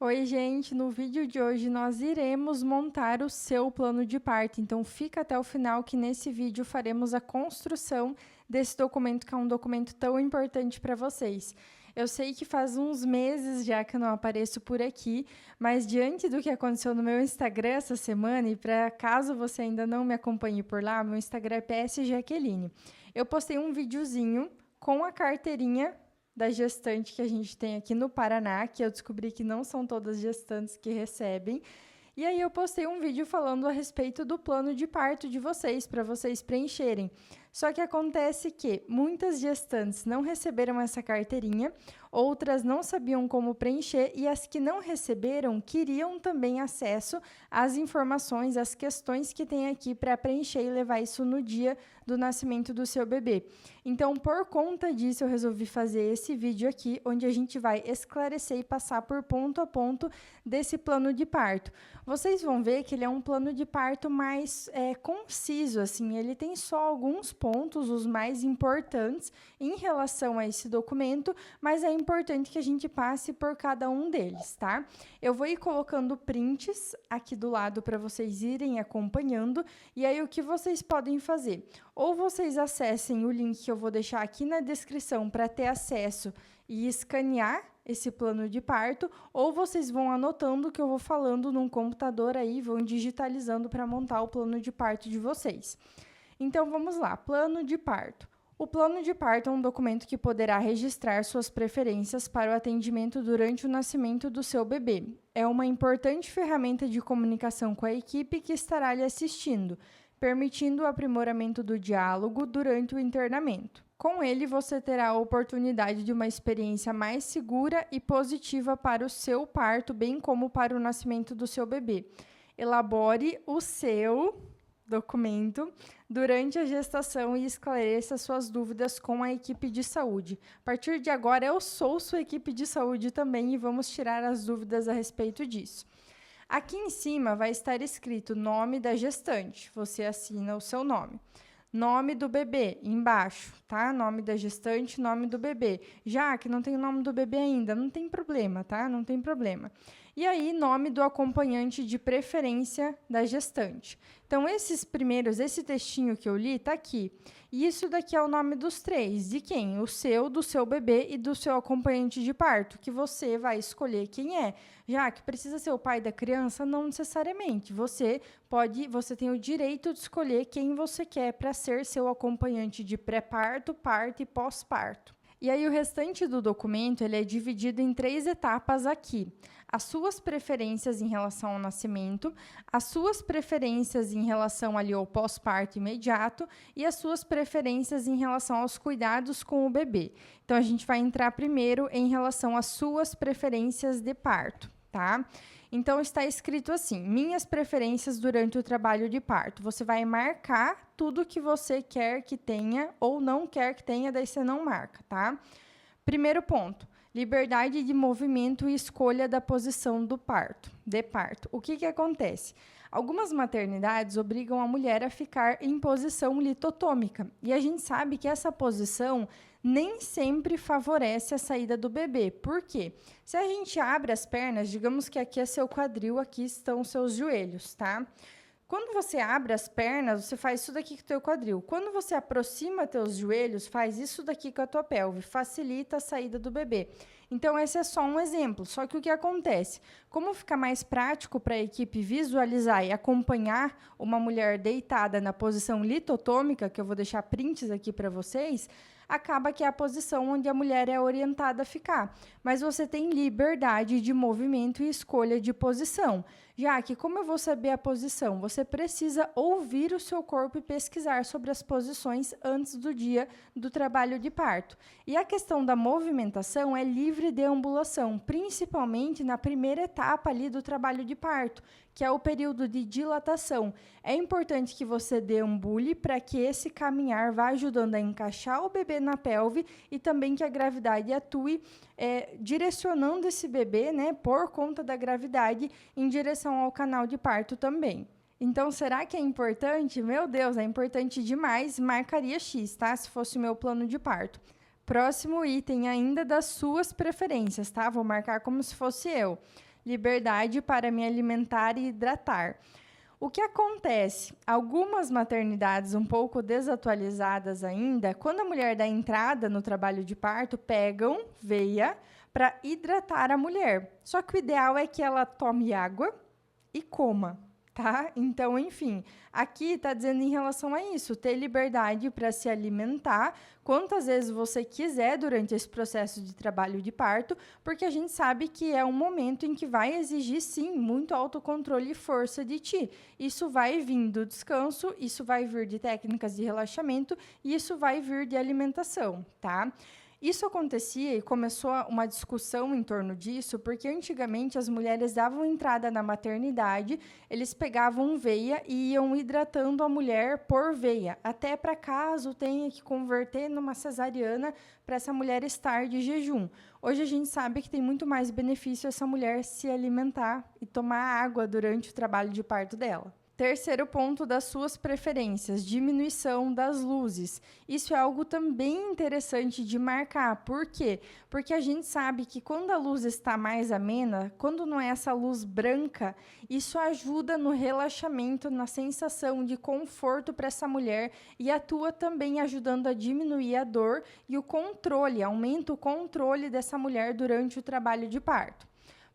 Oi, gente! No vídeo de hoje nós iremos montar o seu plano de parto, então fica até o final que nesse vídeo faremos a construção desse documento, que é um documento tão importante para vocês. Eu sei que faz uns meses já que eu não apareço por aqui, mas diante do que aconteceu no meu Instagram essa semana, e para caso você ainda não me acompanhe por lá, meu Instagram é PS Jaqueline. Eu postei um videozinho com a carteirinha da gestante que a gente tem aqui no Paraná, que eu descobri que não são todas gestantes que recebem. E aí eu postei um vídeo falando a respeito do plano de parto de vocês, para vocês preencherem. Só que acontece que muitas gestantes não receberam essa carteirinha, outras não sabiam como preencher e as que não receberam queriam também acesso às informações, às questões que tem aqui para preencher e levar isso no dia do nascimento do seu bebê. Então, por conta disso, eu resolvi fazer esse vídeo aqui, onde a gente vai esclarecer e passar por ponto a ponto desse plano de parto. Vocês vão ver que ele é um plano de parto mais conciso, assim, ele tem só alguns pontos, os mais importantes, em relação a esse documento, mas é importante que a gente passe por cada um deles, tá? Eu vou ir colocando prints aqui do lado para vocês irem acompanhando, e aí o que vocês podem fazer? Ou vocês acessem o link que eu vou deixar aqui na descrição para ter acesso e escanear esse plano de parto, ou vocês vão anotando o que eu vou falando num computador aí, vão digitalizando para montar o plano de parto de vocês. Então, vamos lá, plano de parto. O plano de parto é um documento que poderá registrar suas preferências para o atendimento durante o nascimento do seu bebê. É uma importante ferramenta de comunicação com a equipe que estará lhe assistindo, permitindo o aprimoramento do diálogo durante o internamento. Com ele, você terá a oportunidade de uma experiência mais segura e positiva para o seu parto, bem como para o nascimento do seu bebê. Elabore o seu documento durante a gestação e esclareça suas dúvidas com a equipe de saúde. A partir de agora, eu sou sua equipe de saúde também e vamos tirar as dúvidas a respeito disso. Aqui em cima vai estar escrito nome da gestante, você assina o seu nome. Nome do bebê, embaixo, tá? Nome da gestante, nome do bebê. Já que não tem o nome do bebê ainda, não tem problema, tá? Não tem problema. E aí, nome do acompanhante de preferência da gestante. Então, esse textinho que eu li tá aqui. E isso daqui é o nome dos três. De quem? O seu, do seu bebê e do seu acompanhante de parto, que você vai escolher quem é. Já que precisa ser o pai da criança, não necessariamente. Você tem o direito de escolher quem você quer para ser seu acompanhante de pré-parto, parto e pós-parto. E aí, o restante do documento ele é dividido em 3 etapas aqui. As suas preferências em relação ao nascimento, as suas preferências em relação ali ao pós-parto imediato e as suas preferências em relação aos cuidados com o bebê. Então, a gente vai entrar primeiro em relação às suas preferências de parto, tá? Então, está escrito assim, minhas preferências durante o trabalho de parto. Você vai marcar tudo que você quer que tenha ou não quer que tenha, daí você não marca, tá? Primeiro ponto, liberdade de movimento e escolha da posição do parto, de parto. O que acontece? Algumas maternidades obrigam a mulher a ficar em posição litotômica. E a gente sabe que essa posição nem sempre favorece a saída do bebê. Por quê? Se a gente abre as pernas, digamos que aqui é seu quadril, aqui estão seus joelhos, tá? Quando você abre as pernas, você faz isso daqui com o teu quadril. Quando você aproxima teus joelhos, faz isso daqui com a tua pelve. Facilita a saída do bebê. Então, esse é só um exemplo. Só que o que acontece? Como fica mais prático para a equipe visualizar e acompanhar uma mulher deitada na posição litotômica, que eu vou deixar prints aqui para vocês, acaba que é a posição onde a mulher é orientada a ficar. Mas você tem liberdade de movimento e escolha de posição. Já que, como eu vou saber a posição? Você precisa ouvir o seu corpo e pesquisar sobre as posições antes do dia do trabalho de parto. E a questão da movimentação é livre deambulação, principalmente na primeira etapa ali do trabalho de parto, que é o período de dilatação. É importante que você deambule para que esse caminhar vá ajudando a encaixar o bebê na pelve e também que a gravidade atue direcionando esse bebê, né, por conta da gravidade, em direção ao canal de parto também. Então, será que é importante? Meu Deus, é importante demais. Marcaria X, tá? Se fosse o meu plano de parto. Próximo item ainda das suas preferências, tá? Vou marcar como se fosse eu. liberdade para me alimentar e hidratar. O que acontece? Algumas maternidades um pouco desatualizadas ainda, quando a mulher dá entrada no trabalho de parto, pegam veia para hidratar a mulher. Só que o ideal é que ela tome água e coma, tá? Então, enfim, aqui está dizendo em relação a isso, ter liberdade para se alimentar quantas vezes você quiser durante esse processo de trabalho de parto, porque a gente sabe que é um momento em que vai exigir, sim, muito autocontrole e força de ti. Isso vai vir do descanso, isso vai vir de técnicas de relaxamento e isso vai vir de alimentação, tá? Isso acontecia e começou uma discussão em torno disso, porque antigamente as mulheres davam entrada na maternidade, eles pegavam veia e iam hidratando a mulher por veia, até para caso tenha que converter numa cesariana para essa mulher estar de jejum. Hoje a gente sabe que tem muito mais benefício essa mulher se alimentar e tomar água durante o trabalho de parto dela. Terceiro ponto das suas preferências, diminuição das luzes. Isso é algo também interessante de marcar. Por quê? Porque a gente sabe que quando a luz está mais amena, quando não é essa luz branca, isso ajuda no relaxamento, na sensação de conforto para essa mulher e atua também ajudando a diminuir a dor e o controle, aumenta o controle dessa mulher durante o trabalho de parto.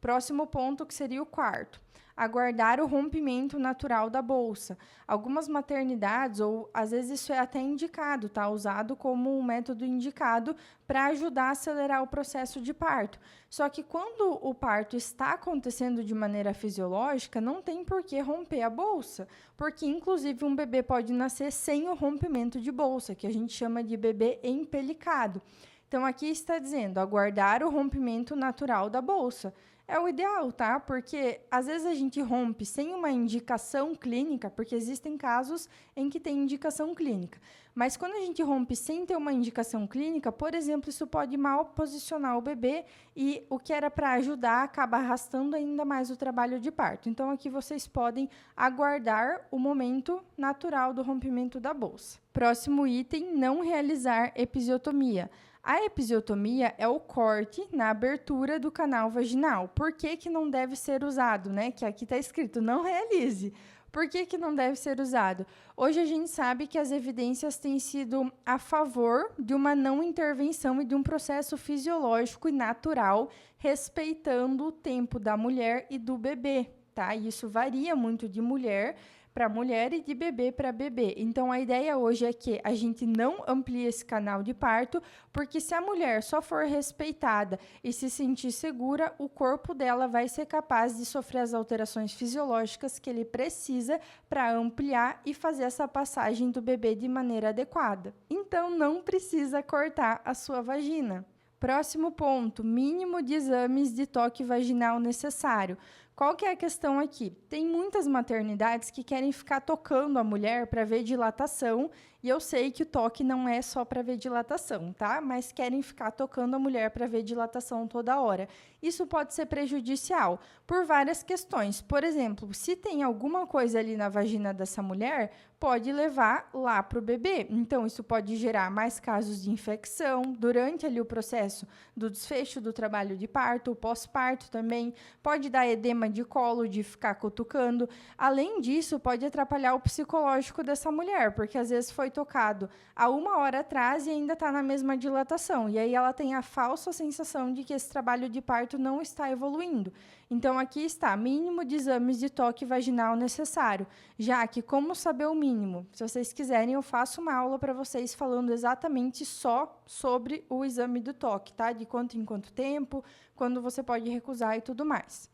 Próximo ponto, que seria o quarto. Aguardar o rompimento natural da bolsa. Algumas maternidades, ou às vezes isso é até indicado, tá? Usado como um método indicado para ajudar a acelerar o processo de parto. Só que quando o parto está acontecendo de maneira fisiológica, não tem por que romper a bolsa, porque inclusive um bebê pode nascer sem o rompimento de bolsa, que a gente chama de bebê empelicado. Então aqui está dizendo aguardar o rompimento natural da bolsa. É o ideal, tá? Porque às vezes a gente rompe sem uma indicação clínica, porque existem casos em que tem indicação clínica. Mas quando a gente rompe sem ter uma indicação clínica, por exemplo, isso pode mal posicionar o bebê e o que era para ajudar acaba arrastando ainda mais o trabalho de parto. Então aqui vocês podem aguardar o momento natural do rompimento da bolsa. Próximo item, não realizar episiotomia. A episiotomia é o corte na abertura do canal vaginal. Por que que não deve ser usado, né? Que aqui está escrito, não realize. Por que que não deve ser usado? Hoje a gente sabe que as evidências têm sido a favor de uma não intervenção e de um processo fisiológico e natural, respeitando o tempo da mulher e do bebê, tá? Isso varia muito de mulher para mulher e de bebê para bebê. Então, a ideia hoje é que a gente não amplie esse canal de parto, porque se a mulher só for respeitada e se sentir segura, o corpo dela vai ser capaz de sofrer as alterações fisiológicas que ele precisa para ampliar e fazer essa passagem do bebê de maneira adequada. Então, não precisa cortar a sua vagina. Próximo ponto, mínimo de exames de toque vaginal necessário. Qual que é a questão aqui? Tem muitas maternidades que querem ficar tocando a mulher para ver dilatação, e eu sei que o toque não é só para ver dilatação, tá? Mas querem ficar tocando a mulher para ver dilatação toda hora. Isso pode ser prejudicial por várias questões. Por exemplo, se tem alguma coisa ali na vagina dessa mulher, pode levar lá para o bebê. Então, isso pode gerar mais casos de infecção durante ali o processo do desfecho do trabalho de parto, o pós-parto também. Pode dar edema de colo, de ficar cutucando. Além disso, pode atrapalhar o psicológico dessa mulher, porque às vezes foi tocado há 1 hora atrás e ainda está na mesma dilatação. E aí ela tem a falsa sensação de que esse trabalho de parto não está evoluindo. Então, aqui está, mínimo de exames de toque vaginal necessário. Já que, como saber o mínimo? Se vocês quiserem, eu faço uma aula para vocês falando exatamente só sobre o exame do toque, tá? De quanto em quanto tempo, quando você pode recusar e tudo mais.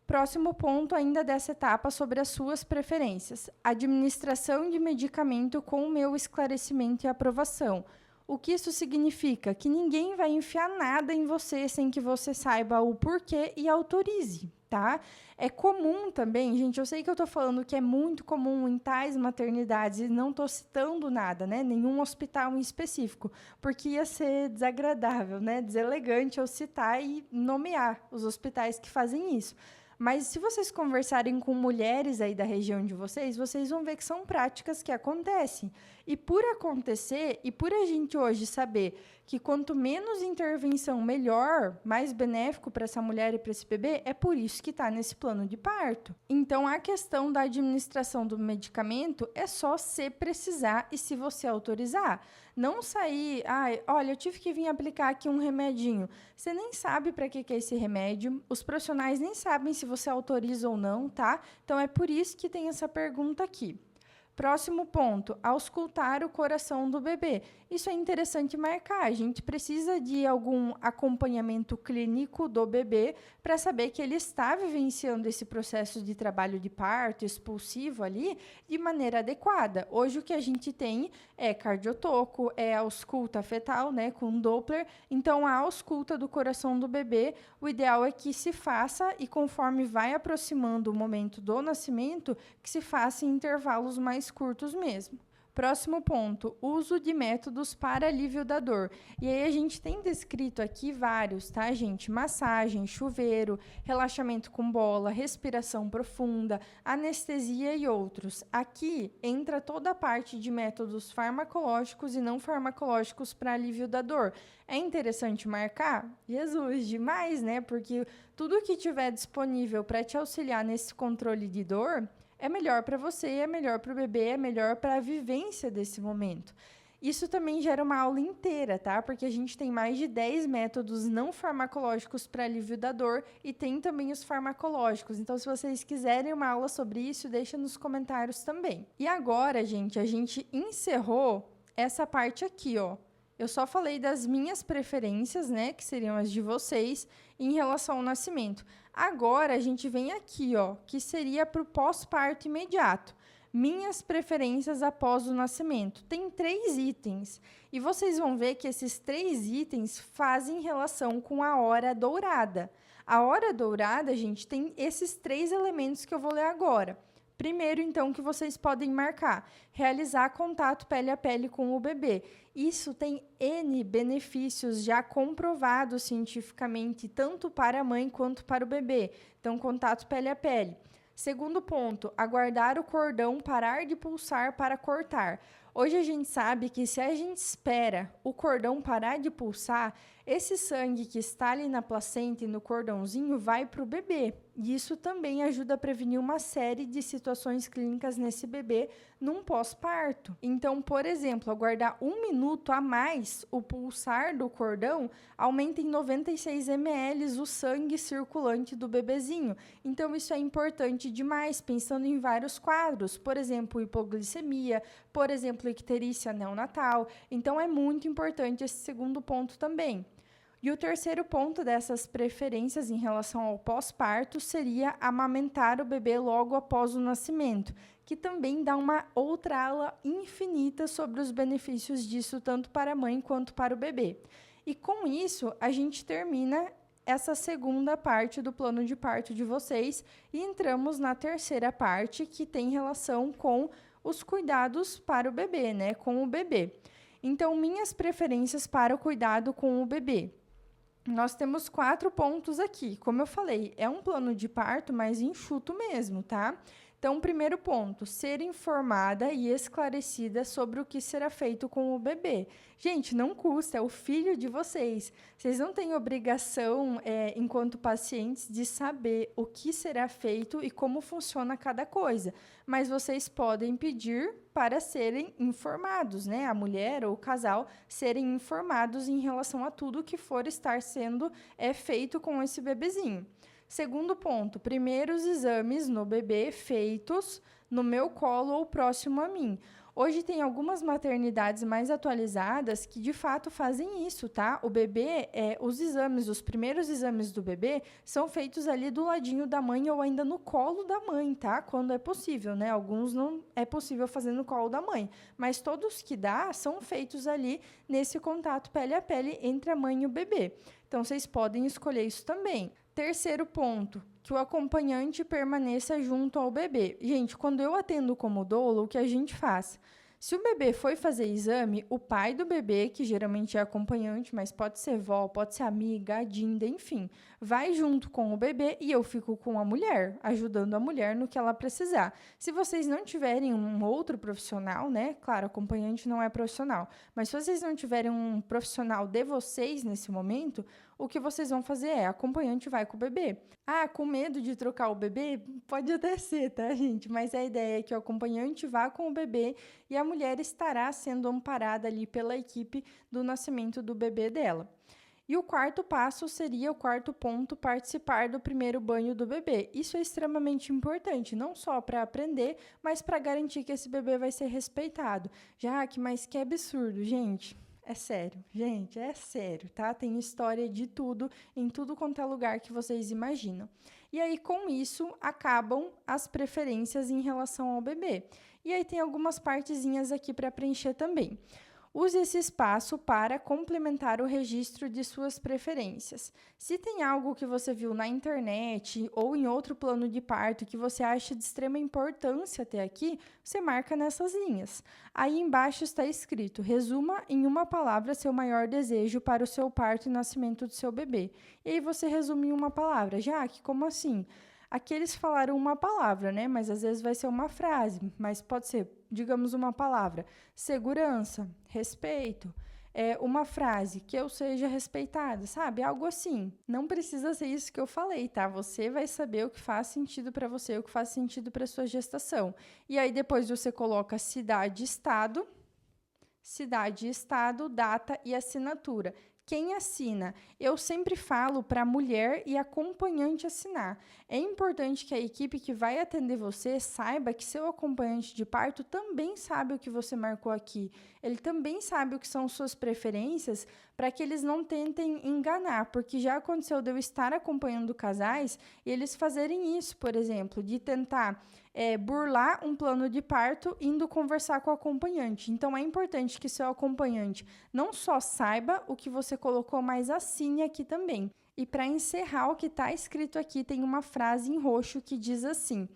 Próximo ponto ainda dessa etapa sobre as suas preferências. Administração de medicamento com o meu esclarecimento e aprovação. O que isso significa? Que ninguém vai enfiar nada em você sem que você saiba o porquê e autorize, tá? É comum também, gente, eu sei que eu tô falando que é muito comum em tais maternidades, e não tô citando nada, né? Nenhum hospital em específico, porque ia ser desagradável, né? Deselegante eu citar e nomear os hospitais que fazem isso. Mas se vocês conversarem com mulheres aí da região de vocês, vocês vão ver que são práticas que acontecem. E por acontecer, e por a gente hoje saber que quanto menos intervenção, melhor, mais benéfico para essa mulher e para esse bebê, é por isso que está nesse plano de parto. Então, a questão da administração do medicamento é só se precisar e se você autorizar. Não sair, olha, eu tive que vir aplicar aqui um remedinho. Você nem sabe para que é esse remédio, os profissionais nem sabem se você autoriza ou não, tá? Então, é por isso que tem essa pergunta aqui. Próximo ponto, auscultar o coração do bebê. Isso é interessante marcar. A gente precisa de algum acompanhamento clínico do bebê para saber que ele está vivenciando esse processo de trabalho de parto expulsivo ali de maneira adequada. Hoje o que a gente tem é cardiotoco, é ausculta fetal, né, com Doppler. Então, a ausculta do coração do bebê, o ideal é que se faça e conforme vai aproximando o momento do nascimento, que se faça em intervalos mais curtos mesmo. Próximo ponto, uso de métodos para alívio da dor. E aí a gente tem descrito aqui vários, tá, gente? Massagem, chuveiro, relaxamento com bola, respiração profunda, anestesia e outros. Aqui entra toda a parte de métodos farmacológicos e não farmacológicos para alívio da dor. É interessante marcar? Jesus, demais, né? Porque tudo que tiver disponível para te auxiliar nesse controle de dor é melhor para você, é melhor para o bebê, é melhor para a vivência desse momento. Isso também gera uma aula inteira, tá? Porque a gente tem mais de 10 métodos não farmacológicos para alívio da dor e tem também os farmacológicos. Então, se vocês quiserem uma aula sobre isso, deixa nos comentários também. E agora, gente, a gente encerrou essa parte aqui, ó. Eu só falei das minhas preferências, né, que seriam as de vocês, em relação ao nascimento. Agora, a gente vem aqui, ó, que seria para o pós-parto imediato. Minhas preferências após o nascimento. Tem 3 itens. E vocês vão ver que esses 3 itens fazem relação com a hora dourada. A hora dourada, gente, tem esses 3 elementos que eu vou ler agora. Primeiro, então, que vocês podem marcar, realizar contato pele a pele com o bebê. Isso tem N benefícios já comprovados cientificamente, tanto para a mãe quanto para o bebê. Então, contato pele a pele. Segundo ponto, aguardar o cordão parar de pulsar para cortar. Hoje a gente sabe que se a gente espera o cordão parar de pulsar, esse sangue que está ali na placenta e no cordãozinho vai para o bebê. E isso também ajuda a prevenir uma série de situações clínicas nesse bebê num pós-parto. Então, por exemplo, aguardar 1 minuto a mais o pulsar do cordão aumenta em 96 ml o sangue circulante do bebezinho. Então, isso é importante demais, pensando em vários quadros. Por exemplo, hipoglicemia, por exemplo, icterícia neonatal. Então, é muito importante esse segundo ponto também. E o terceiro ponto dessas preferências em relação ao pós-parto seria amamentar o bebê logo após o nascimento, que também dá uma outra aula infinita sobre os benefícios disso, tanto para a mãe quanto para o bebê. E com isso, a gente termina essa segunda parte do plano de parto de vocês e entramos na terceira parte, que tem relação com os cuidados para o bebê, né? Com o bebê. Então, minhas preferências para o cuidado com o bebê. Nós temos 4 pontos aqui. Como eu falei, é um plano de parto, mas enxuto mesmo, tá? Então, primeiro ponto, ser informada e esclarecida sobre o que será feito com o bebê. Gente, não custa, é o filho de vocês. Vocês não têm obrigação, enquanto pacientes, de saber o que será feito e como funciona cada coisa. Mas vocês podem pedir para serem informados, né? A mulher ou o casal serem informados em relação a tudo que for estar sendo feito com esse bebezinho. Segundo ponto, primeiros exames no bebê feitos no meu colo ou próximo a mim. Hoje tem algumas maternidades mais atualizadas que de fato fazem isso, tá? O bebê, os primeiros exames do bebê são feitos ali do ladinho da mãe ou ainda no colo da mãe, tá? Quando é possível, né? Alguns não é possível fazer no colo da mãe, mas todos que dá são feitos ali nesse contato pele a pele entre a mãe e o bebê. Então, vocês podem escolher isso também. Terceiro ponto, que o acompanhante permaneça junto ao bebê. Gente, quando eu atendo como doula, o que a gente faz? Se o bebê foi fazer exame, o pai do bebê, que geralmente é acompanhante, mas pode ser vó, pode ser amiga, adinda, enfim, vai junto com o bebê e eu fico com a mulher, ajudando a mulher no que ela precisar. Se vocês não tiverem um outro profissional, né? Claro, acompanhante não é profissional, mas se vocês não tiverem um profissional de vocês nesse momento, o que vocês vão fazer é, acompanhante vai com o bebê. Ah, com medo de trocar o bebê? Pode até ser, tá, gente? Mas a ideia é que o acompanhante vá com o bebê e a mulher estará sendo amparada ali pela equipe do nascimento do bebê dela. E o quarto passo seria, o quarto ponto, participar do primeiro banho do bebê. Isso é extremamente importante, não só para aprender, mas para garantir que esse bebê vai ser respeitado. Mas que absurdo, gente. É sério, gente, é sério, tá? Tem história de tudo, em tudo quanto é lugar que vocês imaginam. E aí, com isso, acabam as preferências em relação ao bebê. E aí tem algumas partezinhas aqui para preencher também. Use esse espaço para complementar o registro de suas preferências. Se tem algo que você viu na internet ou em outro plano de parto que você acha de extrema importância ter aqui, você marca nessas linhas. Aí embaixo está escrito: resuma em uma palavra seu maior desejo para o seu parto e nascimento do seu bebê. E aí você resume em uma palavra. Jaque, como assim? Aqui eles falaram uma palavra, né? Mas às vezes vai ser uma frase, mas pode ser, digamos, uma palavra. Segurança, respeito, uma frase, que eu seja respeitada, sabe? Algo assim. Não precisa ser isso que eu falei, tá? Você vai saber o que faz sentido para você, o que faz sentido para sua gestação. E aí depois você coloca cidade, estado, data e assinatura. Quem assina? Eu sempre falo para a mulher e acompanhante assinar. É importante que a equipe que vai atender você saiba que seu acompanhante de parto também sabe o que você marcou aqui. Ele também sabe o que são suas preferências, para que eles não tentem enganar, porque já aconteceu de eu estar acompanhando casais e eles fazerem isso, por exemplo, de tentar burlar um plano de parto indo conversar com o acompanhante. Então, é importante que seu acompanhante não só saiba o que você colocou, mas assine aqui também. E para encerrar o que está escrito aqui, tem uma frase em roxo que diz assim: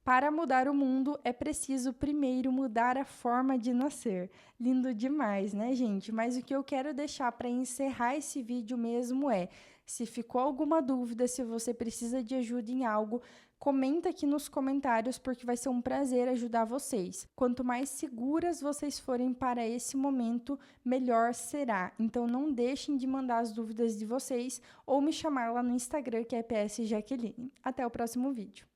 para mudar o mundo, é preciso primeiro mudar a forma de nascer. Lindo demais, né, gente? Mas o que eu quero deixar para encerrar esse vídeo mesmo é: se ficou alguma dúvida, se você precisa de ajuda em algo, comenta aqui nos comentários, porque vai ser um prazer ajudar vocês. Quanto mais seguras vocês forem para esse momento, melhor será. Então, não deixem de mandar as dúvidas de vocês ou me chamar lá no Instagram, que é PS Jaqueline. Até o próximo vídeo.